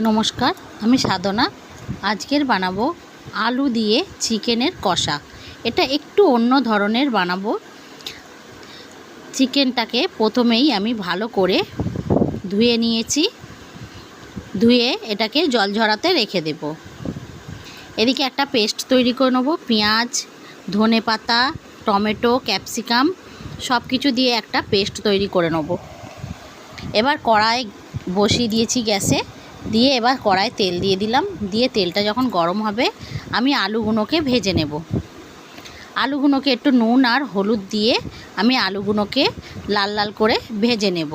নমস্কার, আমি সাধনা। আজকের বানাবো আলু দিয়ে চিকেনের কষা। এটা একটু অন্য ধরনের বানাবো। চিকেনটাকে প্রথমেই আমি ভালো করে ধুয়ে নিয়েছি। ধুয়ে এটাকে জল ঝরাতে রেখে দেব। এদিকে একটা পেস্ট তৈরি করে নেব। পেঁয়াজ, ধনেপাতা, টমেটো, ক্যাপসিকাম সব কিছু দিয়ে একটা পেস্ট তৈরি করে নেব। এবার কড়াই বসিয়ে দিয়েছি গ্যাসে। দিয়ে এবার কড়ায় তেল দিয়ে দিলাম। দিয়ে তেলটা যখন গরম হবে আমি আলুগুলোকে ভেজে নেব। আলুগুলোকে একটু নুন আর হলুদ দিয়ে আমি আলুগুলোকে লাল লাল করে ভেজে নেব।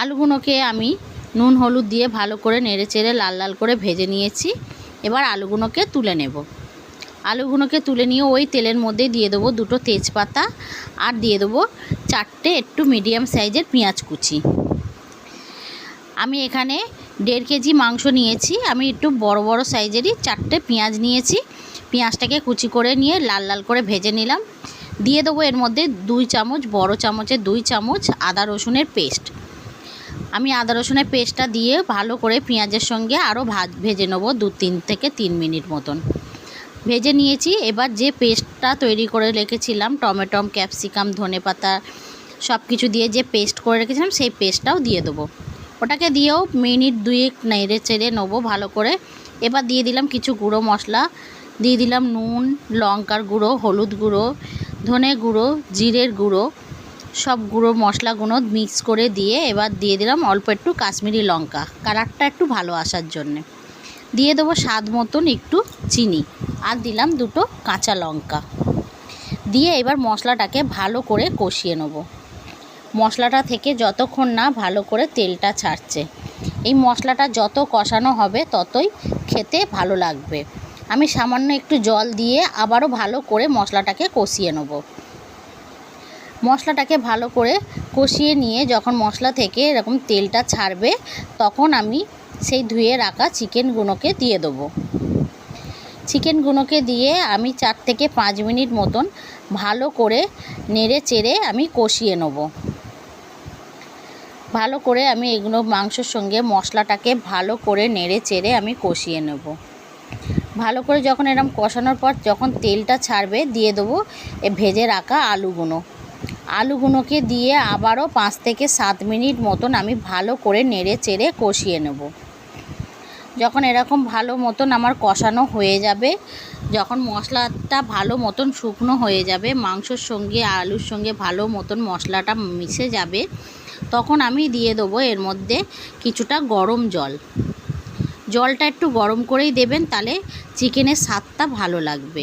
আলুগুলোকে আমি নুন হলুদ দিয়ে ভালো করে নেড়ে চেড়ে লাল লাল করে ভেজে নিয়েছি। এবার আলুগুলোকে তুলে নেব। আলুগুলোকে তুলে নিয়ে ওই তেলের মধ্যে দিয়ে দেবো দুটো তেজপাতা আর দিয়ে দেবো 4টে একটু মিডিয়াম সাইজের পেঁয়াজ কুচি। আমি এখানে 1.5 কেজি মাংস নিয়েছি। আমি একটু বড় বড় সাইজেরই 4টে পেঁয়াজ নিয়েছি। পেঁয়াজটাকে কুচি করে নিয়ে লাল লাল করে ভেজে নিলাম। দিয়ে দেবো এর মধ্যে 2 চামচ, বড় চামচে 2 চামচ আদা রসুনের পেস্ট। আমি আদা রসুনের পেস্টটা দিয়ে ভালো করে পেঁয়াজের সঙ্গে আরও ভেজে নেবো 2 থেকে 3 মিনিট মতন ভেজে নিয়েছি। এবার যে পেস্টটা তৈরি করে রেখেছিলাম, টমেটো, ক্যাপসিকাম, ধনেপাতা সব কিছু দিয়ে যে পেস্ট করে রেখেছিলাম সেই পেস্টটাও দিয়ে দেবো। ওটাকে দিয়েও মিনিট 2 নেড়ে চেড়ে নেবো ভালো করে। এবার দিয়ে দিলাম কিছু গুঁড়ো মশলা। দিয়ে দিলাম নুন, লঙ্কার গুঁড়ো, হলুদ গুঁড়ো, ধনে গুঁড়ো, জিরের গুঁড়ো, সব গুঁড়ো মশলাগুলো মিক্স করে দিয়ে এবার দিয়ে দিলাম অল্প একটু কাশ্মীরি লঙ্কা, কালারটা একটু ভালো আসার জন্যে। দিয়ে দেবো স্বাদ মতন একটু চিনি আর দিলাম 2টো কাঁচা লঙ্কা। দিয়ে এবার মশলাটাকে ভালো করে কষিয়ে নেব। মশলাটা থেকে যতক্ষণ না ভালো করে তেলটা ছাড়ছে, এই মশলাটা যত কষানো হবে ততই খেতে ভালো লাগবে। আমি সামান্য একটু জল দিয়ে আবারও ভালো করে মশলাটাকে কষিয়ে নেব। মশলাটাকে ভালো করে কষিয়ে নিয়ে যখন মশলা থেকে এরকম তেলটা ছাড়বে তখন আমি সেই ধুয়ে রাখা চিকেনগুলোকে দিয়ে দেবো। চিকেনগুলোকে দিয়ে আমি 4 থেকে 5 মিনিট মতন ভালো করে নেড়ে চেড়ে আমি কষিয়ে নেব। ভালো করে আমি এগুলো মাংসর সঙ্গে মশলাটাকে ভালো করে নেড়ে চেড়ে আমি কষিয়ে নেব। ভালো করে যখন এরকম কষানোর পর যখন তেলটা ছাড়বে দিয়ে দেবো ভেজে রাখা আলুগুলোকে দিয়ে আবারও 5 থেকে 7 মিনিট মতন আমি ভালো করে নেড়ে চেড়ে কষিয়ে নেব। যখন এরকম ভালো মতন আমার কষানো হয়ে যাবে, যখন মশলাটা ভালো মতন শুকনো হয়ে যাবে, মাংসর সঙ্গে আলুর সঙ্গে ভালো মতন মশলাটা মিশে যাবে, তখন আমি দিয়ে দেবো এর মধ্যে কিছুটা গরম জল। জলটা একটু গরম করেই দেবেন, তাহলে চিকেনের স্বাদটা ভালো লাগবে।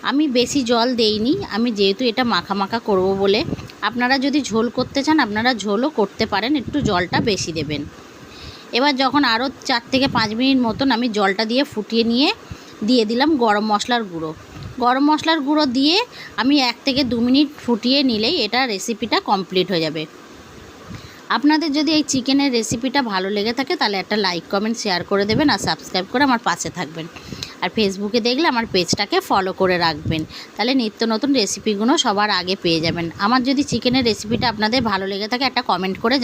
আমি বেশি জল দেইনি, আমি যেহেতু এটা মাখা মাখা করব বলে। আপনারা যদি ঝোল করতে চান আপনারা ঝোলও করতে পারেন, একটু জলটা বেশি দেবেন। এবার যখন আরও 4 থেকে 5 মিনিট মতন আমি জলটা দিয়ে ফুটিয়ে নিয়ে দিয়ে দিলাম গরম মশলার গুঁড়ো। গরম মশলার গুঁড়ো দিয়ে আমি 1 থেকে 2 মিনিট ফুটিয়ে নিলেই এটা রেসিপিটা কমপ্লিট হয়ে যাবে। আপনাদের যদি এই চিকেনের রেসিপিটা ভালো লেগে থাকে তাহলে একটা লাইক, কমেন্ট, শেয়ার করে দেবেন আর সাবস্ক্রাইব করে আমার পাশে থাকবেন। আর ফেসবুকে দেখলে আমার পেজটাকে ফলো করে রাখবেন, তাহলে নিত্য নতুন রেসিপিগুলো সবার আগে পেয়ে যাবেন। আমার যদি চিকেনের রেসিপিটা আপনাদের ভালো লেগে থাকে একটা কমেন্ট করে